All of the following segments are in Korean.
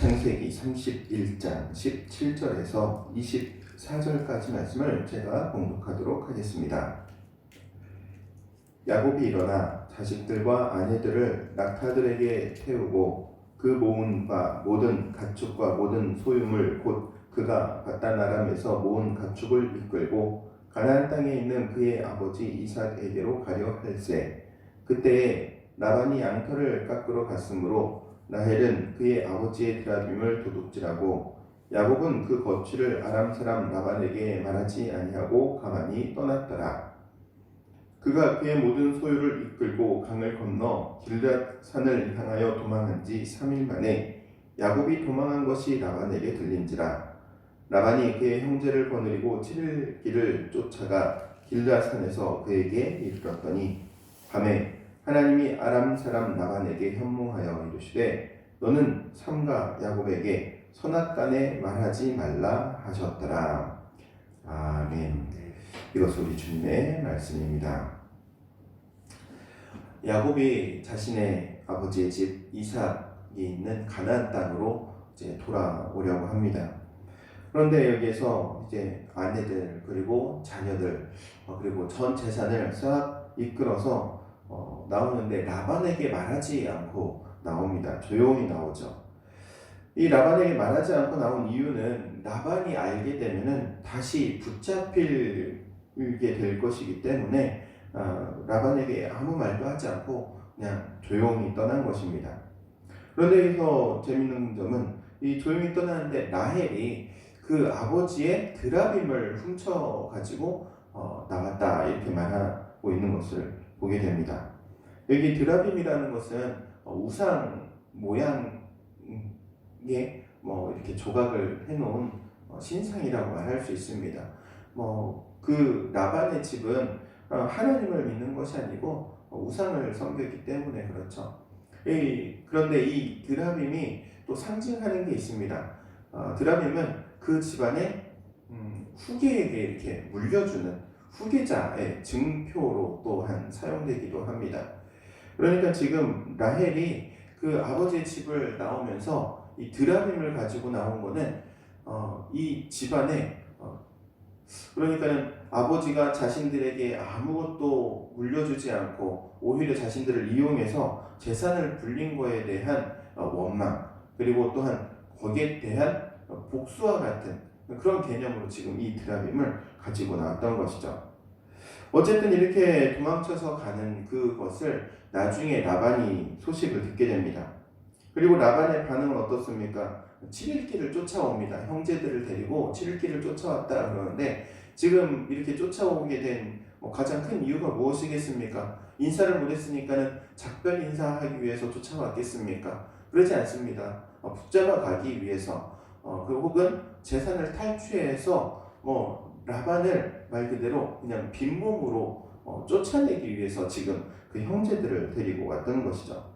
창세기 31장 17절에서 24절까지 말씀을 제가 봉독하도록 하겠습니다. 야곱이 일어나 자식들과 아내들을 낙타들에게 태우고 그 모은 바 모든 가축과 모든 소유물 곧 그가 바단 아람에서 모은 가축을 이끌고 가나안 땅에 있는 그의 아버지 이삭에게로 가려 할세. 그때에 라반이 양털을 깎으러 갔으므로 라헬은 그의 아버지의 드라빔을 도둑질하고 야곱은 그 거취를 아람 사람 라반에게 말하지 아니하고 가만히 떠났더라. 그가 그의 모든 소유를 이끌고 강을 건너 길앗 산을 향하여 도망한 지 3일 만에 야곱이 도망한 것이 라반에게 들린지라. 라반이 그의 형제를 거느리고 7일 길을 쫓아가 길앗 산에서 그에게 이르렀더니 밤에 하나님이 아람 사람 라반에게 현몽하여 이르시되 너는 삼가 야곱에게 선악간에 말하지 말라 하셨더라. 아멘. 이것이 우리 주님의 말씀입니다. 야곱이 자신의 아버지의 집 이삭이 있는 가나안 땅으로 이제 돌아오려고 합니다. 그런데 여기에서 이제 아내들 그리고 자녀들 그리고 전 재산을 싹 이끌어서 나오는데 라반에게 말하지 않고 나옵니다. 조용히 나오죠. 이 라반에게 말하지 않고 나온 이유는 라반이 알게 되면은 다시 붙잡히게 될 것이기 때문에 라반에게 아무 말도 하지 않고 그냥 조용히 떠난 것입니다. 그런데 여기서 재밌는 점은 이 조용히 떠나는데 라헬이 그 아버지의 드라빔을 훔쳐가지고 나왔다 이렇게 말하고 있는 것을 보게 됩니다. 여기 드라빔이라는 것은 우상 모양의 이렇게 조각을 해놓은 신상이라고 말할 수 있습니다. 그 라반의 집은 하나님을 믿는 것이 아니고 우상을 섬겼기 때문에 그렇죠. 그런데 이 드라빔이 또 상징하는 게 있습니다. 드라빔은 그 집안의 후계에게 이렇게 물려주는 후계자의 증표로 또한 사용되기도 합니다. 그러니까 지금 라헬이 그 아버지의 집을 나오면서 이 드라빔을 가지고 나온 거는 이 집안에 그러니까는 아버지가 자신들에게 아무것도 물려주지 않고 오히려 자신들을 이용해서 재산을 불린 거에 대한 원망 그리고 또한 거기에 대한 복수와 같은 그런 개념으로 지금 이 드라빔을 가지고 나왔던 것이죠. 어쨌든 이렇게 도망쳐서 가는 그것을 나중에 라반이 소식을 듣게 됩니다. 그리고 라반의 반응은 어떻습니까? 7일 길을 쫓아옵니다. 형제들을 데리고 7일 길을 쫓아왔다 그러는데 지금 이렇게 쫓아오게 된 가장 큰 이유가 무엇이겠습니까? 인사를 못했으니까는 작별 인사하기 위해서 쫓아왔겠습니까? 그러지 않습니다. 붙잡아 가기 위해서 혹은 재산을 탈취해서 라반을 말 그대로 그냥 빈몸으로 쫓아내기 위해서 지금 그 형제들을 데리고 왔던 것이죠.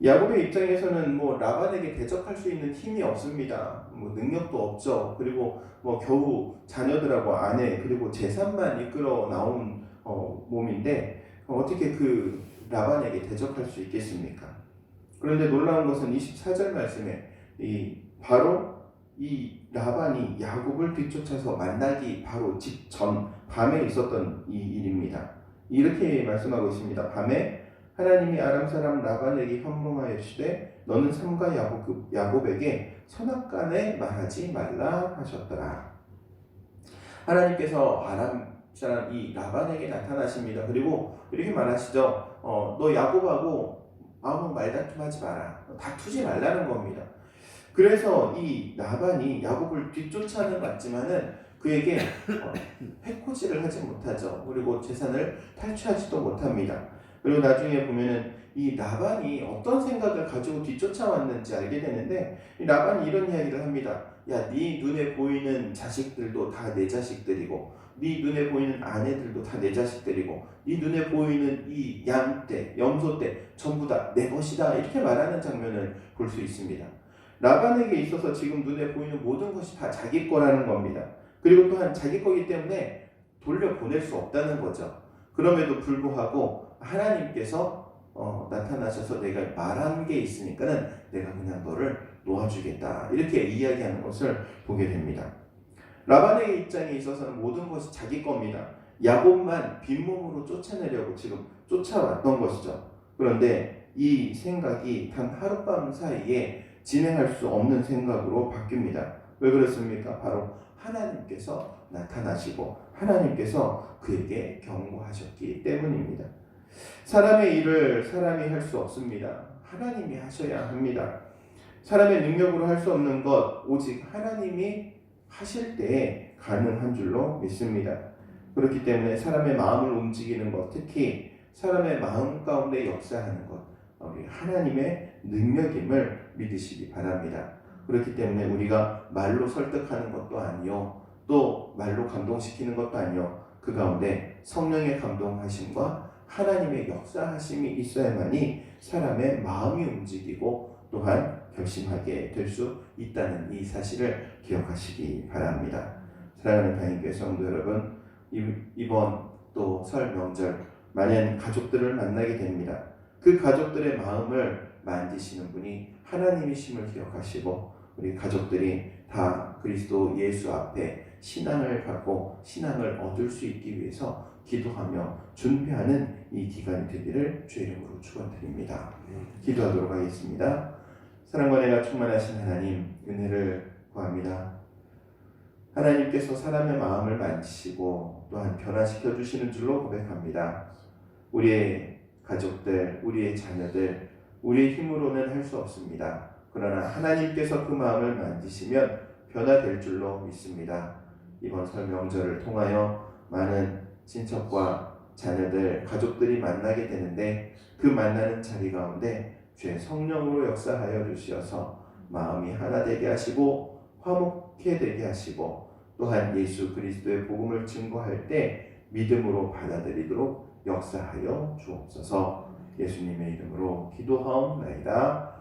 야곱의 입장에서는 라반에게 대적할 수 있는 힘이 없습니다. 능력도 없죠. 그리고 겨우 자녀들하고 아내 그리고 재산만 이끌어 나온 몸인데 어떻게 그 라반에게 대적할 수 있겠습니까? 그런데 놀라운 것은 24절 말씀에 바로 이 라반이 야곱을 뒤쫓아서 만나기 바로 직전 밤에 있었던 이 일입니다. 이렇게 말씀하고 있습니다. 밤에 하나님이 아람 사람 라반에게 현몽하여 이르시되 너는 삼가 야곱에게 선악간에 말하지 말라 하셨더라. 하나님께서 아람 사람 이 라반에게 나타나십니다. 그리고 이렇게 말하시죠. 너 야곱하고 아무 말다툼하지 마라. 다투지 말라는 겁니다. 그래서 이 라반이 야곱을 뒤쫓아는 갔지만은 그에게 해코지를 하지 못하죠. 그리고 재산을 탈취하지도 못합니다. 그리고 나중에 보면은 이 라반이 어떤 생각을 가지고 뒤쫓아왔는지 알게 되는데 이 라반이 이런 이야기를 합니다. 야, 네 눈에 보이는 자식들도 다 내 자식들이고 네 눈에 보이는 아내들도 다 내 자식들이고 네 눈에 보이는 이 양떼, 염소떼 전부 다 내 것이다 이렇게 말하는 장면을 볼 수 있습니다. 라반에게 있어서 지금 눈에 보이는 모든 것이 다 자기 거라는 겁니다. 그리고 또한 자기 거기 때문에 돌려보낼 수 없다는 거죠. 그럼에도 불구하고 하나님께서 나타나셔서 내가 말한 게 있으니까는 내가 그냥 너를 놓아주겠다 이렇게 이야기하는 것을 보게 됩니다. 라반의 입장에 있어서는 모든 것이 자기 겁니다. 야곱만 빈몸으로 쫓아내려고 지금 쫓아왔던 것이죠. 그런데 이 생각이 단 하룻밤 사이에 진행할 수 없는 생각으로 바뀝니다. 왜 그렇습니까? 바로 하나님께서 나타나시고 하나님께서 그에게 경고하셨기 때문입니다. 사람의 일을 사람이 할 수 없습니다. 하나님이 하셔야 합니다. 사람의 능력으로 할 수 없는 것 오직 하나님이 하실 때에 가능한 줄로 믿습니다. 그렇기 때문에 사람의 마음을 움직이는 것, 특히 사람의 마음 가운데 역사하는 것, 우리 하나님의 능력임을 믿으시기 바랍니다. 그렇기 때문에 우리가 말로 설득하는 것도 아니요, 또 말로 감동시키는 것도 아니요, 그 가운데 성령의 감동하심과 하나님의 역사하심이 있어야만이 사람의 마음이 움직이고 또한 결심하게 될 수 있다는 이 사실을 기억하시기 바랍니다. 사랑하는 다인교회 성도 여러분, 이번 또 설 명절 많은 가족들을 만나게 됩니다. 그 가족들의 마음을 만지시는 분이 하나님이심을 기억하시고 우리 가족들이 다 그리스도 예수 앞에 신앙을 갖고 신앙을 얻을 수 있기 위해서 기도하며 준비하는 이 기간이 되기를 주의 이름으로 축원드립니다. 기도하도록 하겠습니다. 사랑과 은혜가 충만하신 하나님, 은혜를 구합니다. 하나님께서 사람의 마음을 만지시고 또한 변화시켜 주시는 줄로 고백합니다. 우리의 가족들, 우리의 자녀들, 우리의 힘으로는 할 수 없습니다. 그러나 하나님께서 그 마음을 만지시면 변화될 줄로 믿습니다. 이번 설 명절을 통하여 많은 친척과 자녀들, 가족들이 만나게 되는데 그 만나는 자리 가운데 주의 성령으로 역사하여 주시어서 마음이 하나 되게 하시고 화목해 되게 하시고 또한 예수 그리스도의 복음을 증거할 때 믿음으로 받아들이도록 역사하여 주옵소서. 예수님의 이름으로 기도하옵나이다.